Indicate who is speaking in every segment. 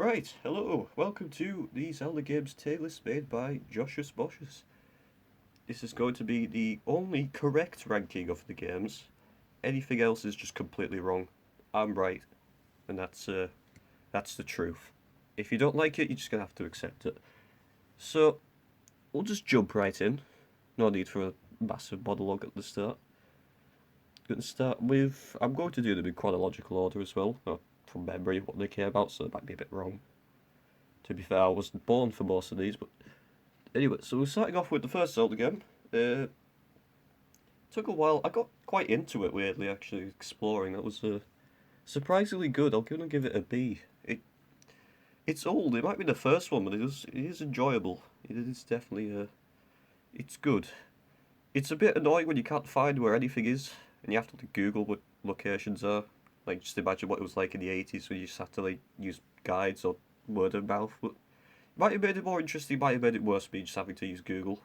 Speaker 1: Right, hello, welcome to the Zelda games tier list made by Joshus Boshus. This is going to be the only correct ranking of the games. Anything else is just completely wrong. I'm right, and that's the truth. If you don't like it, you're just gonna have to accept it. So, we'll just jump right in. No need for a massive monologue at the start. Gonna start with, I'm going to do them in chronological order as well, not from memory what they came out, so it might be a bit wrong. To be fair, I wasn't born for most of these, but anyway, so we're starting off with the first Zelda game. Took a while. I got quite into it weirdly, actually exploring. That was surprisingly good. I'm gonna give it a B. It's old. It might be the first one, but it is enjoyable. It is definitely it's good. It's a bit annoying when you can't find where anything is, and you have to Google what locations are. Like just imagine what it was like in the 80s when you just had to like use guides or word of mouth. But might have made it more interesting, might have made it worse, me just having to use Google.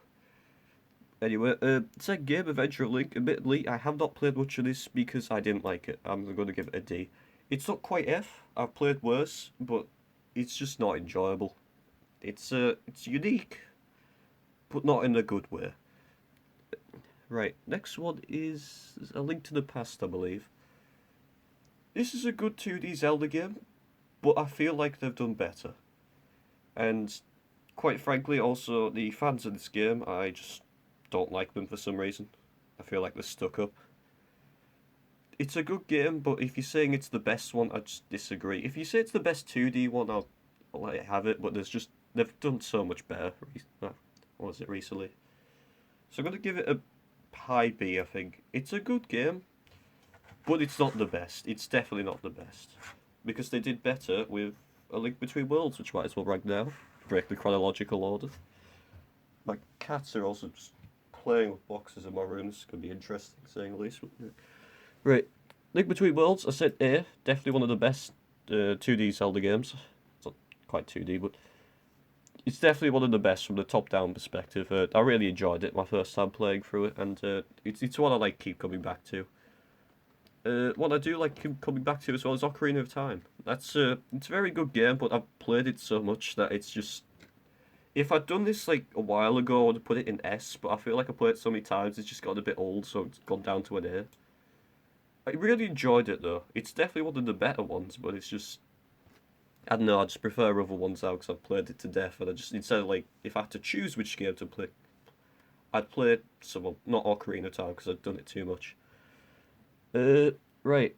Speaker 1: Anyway, second game, Adventure Link. Admittedly, I have not played much of this because I didn't like it. I'm going to give it a D. It's not quite F. I've played worse, but it's just not enjoyable. It's unique, but not in a good way. Right, next one is A Link to the Past, I believe. This is a good 2D Zelda game, but I feel like they've done better. And quite frankly, also the fans of this game, I just don't like them for some reason. I feel like they're stuck up. It's a good game, but if you're saying it's the best one, I just disagree. If you say it's the best 2D one, I'll let it have it, but they've done so much better. What was it recently? So I'm gonna give it a high B, I think. It's a good game, but it's not the best. It's definitely not the best. Because they did better with A Link Between Worlds, which might as well rank now. Break the chronological order. My cats are also just playing with boxes in my room. This is going to be interesting, saying the least. Right. Link Between Worlds, I said A. Definitely one of the best 2D Zelda games. It's not quite 2D, but it's definitely one of the best from the top-down perspective. I really enjoyed it my first time playing through it, and it's one I like keep coming back to. What I do like coming back to as well is Ocarina of Time. It's a very good game, but I've played it so much that it's just if I'd done this like a while ago, I would have put it in S, but I feel like I played it so many times, it's just gotten a bit old, so it's gone down to an A. I really enjoyed it though. It's definitely one of the better ones, but it's just I don't know. I just prefer other ones out because I've played it to death, and I just instead of like if I had to choose which game to play, I'd play someone not Ocarina of Time because I'd done it too much. Right,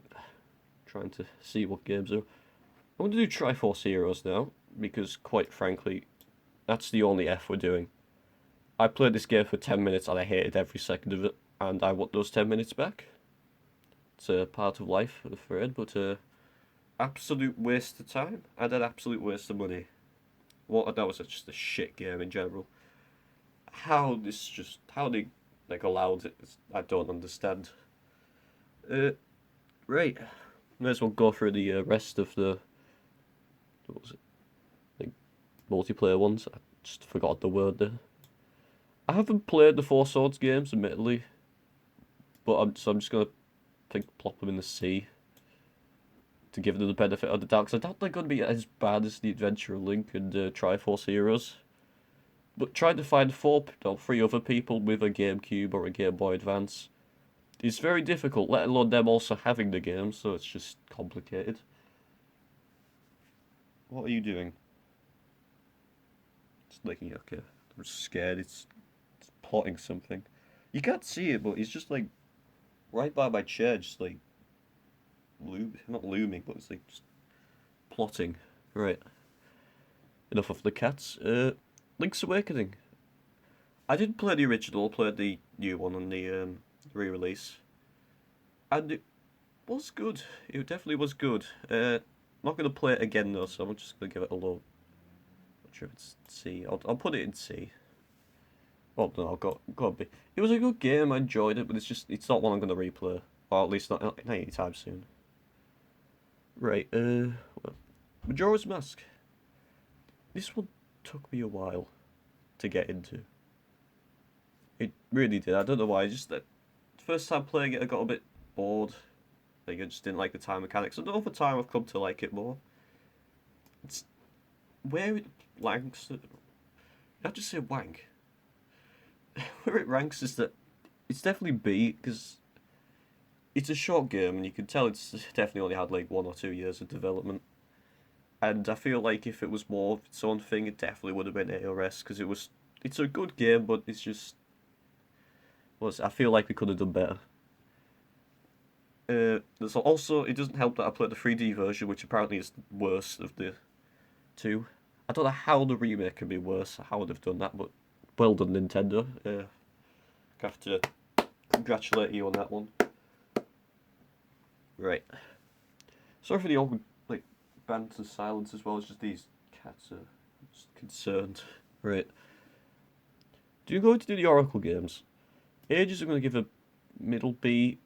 Speaker 1: trying to see what games are. I'm going to do Triforce Heroes now because quite frankly, that's the only F we're doing. I played this game for 10 minutes and I hated every second of it, and I want those 10 minutes back. It's a part of life, I'm afraid, but absolute waste of time and an absolute waste of money. That was just a shit game in general. How they like allowed it, I don't understand. Uh, right, may as well go through the rest of the what was it, like multiplayer ones. I just forgot the word there. I haven't played the Four Swords games, admittedly, but I'm just gonna plop them in the C to give them the benefit of the doubt. Because I doubt they're gonna be as bad as the Adventure Link and Triforce Heroes. But trying to find three other people with a GameCube or a Game Boy Advance is very difficult. Let alone them also having the game, so it's just complicated. What are you doing? It's looking okay. I'm scared. It's plotting something. You can't see it, but it's just like right by my chair, just like not looming, but it's like just plotting. Right. Enough of the cats. Link's Awakening. I didn't play the original. Played the new one on the re-release, and it was good. It definitely was good. Not gonna play it again though, so I'm just gonna give it a low. Not sure if it's C. I'll put it in C. Oh no, I've got B. It was a good game. I enjoyed it, but it's not one I'm gonna replay, or at least not anytime soon. Right. Well, Majora's Mask. This one took me a while to get into. It really did. I don't know why. Just that first time playing it, I got a bit bored. Like I just didn't like the time mechanics. And over time, I've come to like it more. It's where it ranks, not just say wank, where it ranks is that it's definitely B, because it's a short game and you can tell it's definitely only had like 1 or 2 years of development. And I feel like if it was more of its own thing, it definitely would have been A or S, because it's a good game, but it's just, I feel like we could have done better. There's also, it doesn't help that I played the 3D version, which apparently is the worst of the two. I don't know how the remake can be worse, how would have done that, but well done, Nintendo. I have to congratulate you on that one. Right. Sorry for the awkward, like, banter silence as well, it's just these cats are just concerned. Right. Do you go to do the Oracle games? Ages I'm going to give a middle B.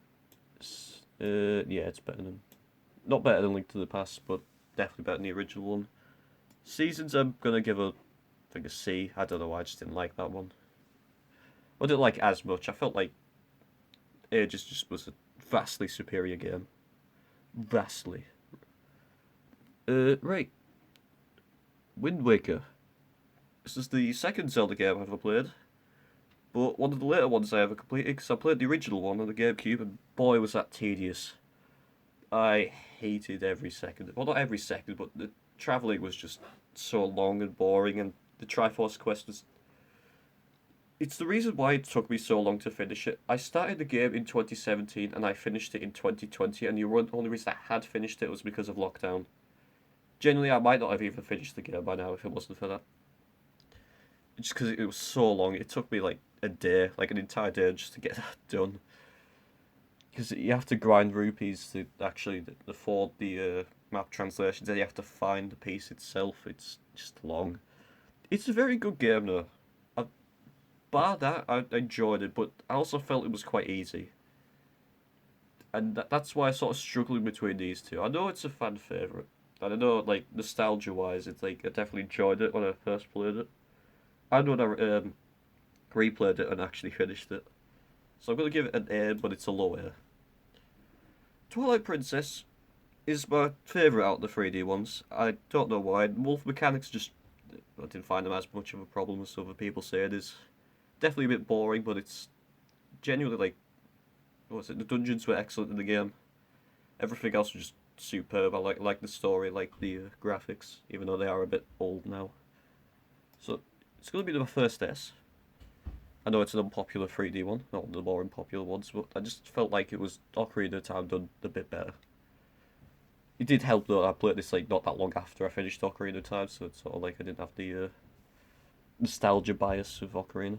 Speaker 1: Yeah, it's better than... Not better than Link to the Past, but definitely better than the original one. Seasons I'm going to give I think a C. I don't know why, I just didn't like that one. I didn't like as much. I felt like Ages just was a vastly superior game. Vastly. Right. Wind Waker. This is the second Zelda game I've ever played. But one of the later ones I ever completed, because I played the original one on the GameCube, and boy was that tedious. I hated every second. Well, not every second, but the travelling was just so long and boring, and the Triforce quest was... It's the reason why it took me so long to finish it. I started the game in 2017, and I finished it in 2020, and the only reason I had finished it was because of lockdown. Generally, I might not have even finished the game by now if it wasn't for that. Just because it was so long, it took me like a day, like an entire day just to get that done. Because you have to grind rupees to actually afford the map translations, then you have to find the piece itself. It's just long. It's a very good game though. Bar that, I enjoyed it, but I also felt it was quite easy. And that's why I sort of struggling between these two. I know it's a fan favourite. And I know, like, nostalgia-wise, it's like, I definitely enjoyed it when I first played it. I know when I replayed it and actually finished it. So I'm going to give it an A, but it's a low A. Twilight Princess is my favourite out of the 3D ones. I don't know why. Wolf mechanics just... I didn't find them as much of a problem as other people say it is. Definitely a bit boring, but it's genuinely like... What's it? The dungeons were excellent in the game. Everything else was just superb. I like the story, like the graphics, even though they are a bit old now. So, it's going to be my first S. I know it's an unpopular 3D one, not one of the more unpopular ones, but I just felt like it was Ocarina of Time done a bit better. It did help though, I played this like not that long after I finished Ocarina of Time, so it's sort of like I didn't have the nostalgia bias of Ocarina.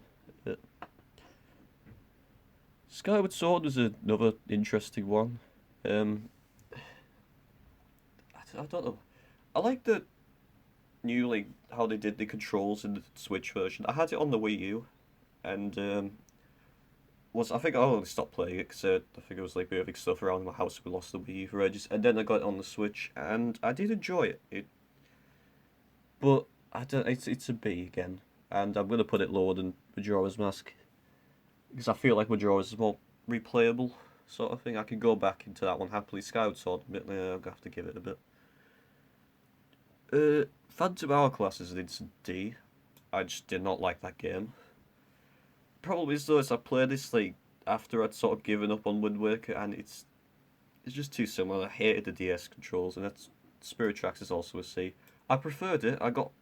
Speaker 1: Skyward Sword was another interesting one. I don't know. I like the new, like, how they did the controls in the Switch version. I had it on the Wii U, and I think I only stopped playing it because I think it was like moving stuff around my house. We lost the Wii U for ages, and then I got it on the Switch, and I did enjoy it. But I don't. It's a B again, and I'm gonna put it lower than Majora's Mask because I feel like Majora's is more replayable sort of thing. I can go back into that one happily. Skyward Sword, admittedly, I'm gonna have to give it a bit. Phantom Hourglass is an instant D. I just did not like that game. Problem is though, is I played this like after I'd sort of given up on Wind Waker, and it's just too similar. I hated the DS controls, and that's Spirit Tracks is also a C. I preferred it. I got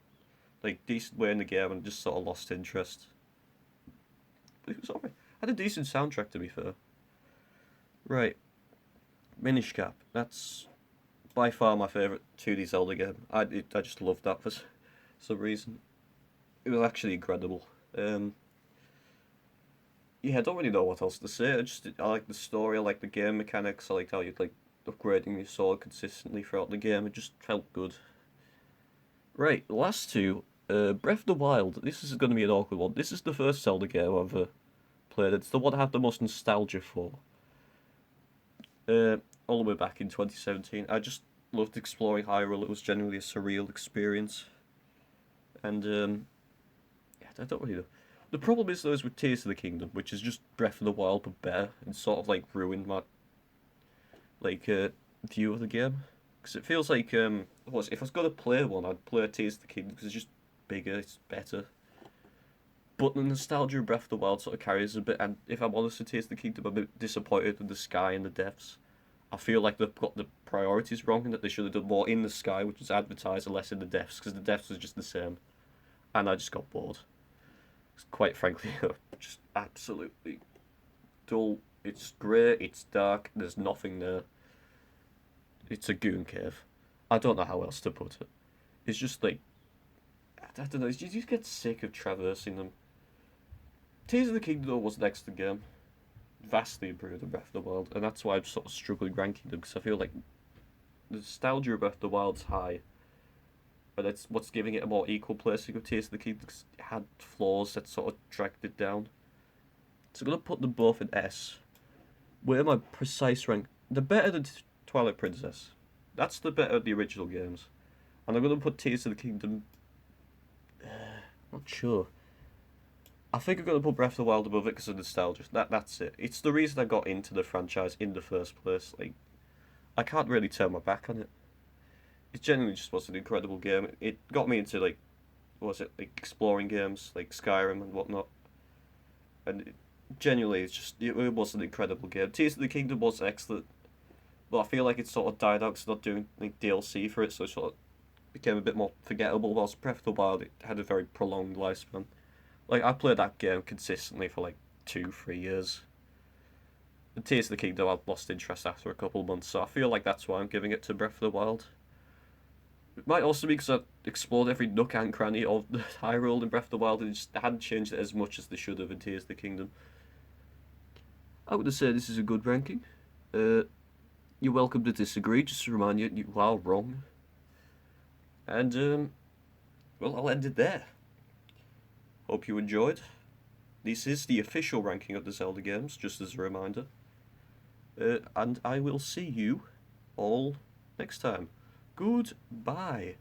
Speaker 1: like decent way in the game, and just sort of lost interest. But it was alright. Had a decent soundtrack to be fair. Right, Minish Cap. That's by far my favourite 2D Zelda game. I just loved that for some reason. It was actually incredible. Yeah, I don't really know what else to say. I like the story, I like the game mechanics, I like how you're like upgrading your sword consistently throughout the game. It just felt good. Right, the last two, Breath of the Wild. This is going to be an awkward one. This is the first Zelda game I've ever played. It's the one I have the most nostalgia for. All the way back in 2017. I just loved exploring Hyrule. It was genuinely a surreal experience. And yeah, I don't really know. The problem is those with Tears of the Kingdom, which is just Breath of the Wild but better, and sort of like ruined my like view of the game. Because it feels like, if I was going to play one, I'd play Tears of the Kingdom because it's just bigger, it's better. But the nostalgia of Breath of the Wild sort of carries a bit, and if I'm honest with Tears of the Kingdom, I'm a bit disappointed with the sky and the depths. I feel like they've got the priorities wrong and that they should have done more in the sky, which was advertised, and less in the depths, because the depths was just the same. And I just got bored. Quite frankly, just absolutely dull. It's grey, it's dark, there's nothing there. It's a goon cave. I don't know how else to put it. It's just like, I don't know, you just get sick of traversing them. Tears of the Kingdom was next to the game. Vastly improved than Breath of the Wild, and that's why I'm sort of struggling ranking them, because I feel like the nostalgia of Breath of the Wild's high, but that's what's giving it a more equal placing of Tears of the Kingdom, because it had flaws that sort of dragged it down. So I'm going to put them both in S. Where my precise rank... They're better than Twilight Princess. That's the better of the original games. And I'm going to put Tears of the Kingdom... not sure. I think I'm going to put Breath of the Wild above it because of nostalgia. That's it. It's the reason I got into the franchise in the first place. Like, I can't really turn my back on it. It genuinely just was an incredible game. It got me into, like, what was it, like, exploring games, like Skyrim and whatnot. And genuinely, it was an incredible game. Tears of the Kingdom was excellent, but I feel like it sort of died out because not doing like DLC for it, so it sort of became a bit more forgettable. Whilst Breath of the Wild, it had a very prolonged lifespan. Like, I played that game consistently for like 2-3 years. And Tears of the Kingdom, I lost interest after a couple of months, so I feel like that's why I'm giving it to Breath of the Wild. It might also be because I explored every nook and cranny of the Hyrule in Breath of the Wild and just hadn't changed it as much as they should have in Tears of the Kingdom. I would say this is a good ranking. You're welcome to disagree, just to remind you are wrong. And, well, I'll end it there. Hope you enjoyed. This is the official ranking of the Zelda games, just as a reminder. And I will see you all next time. Goodbye.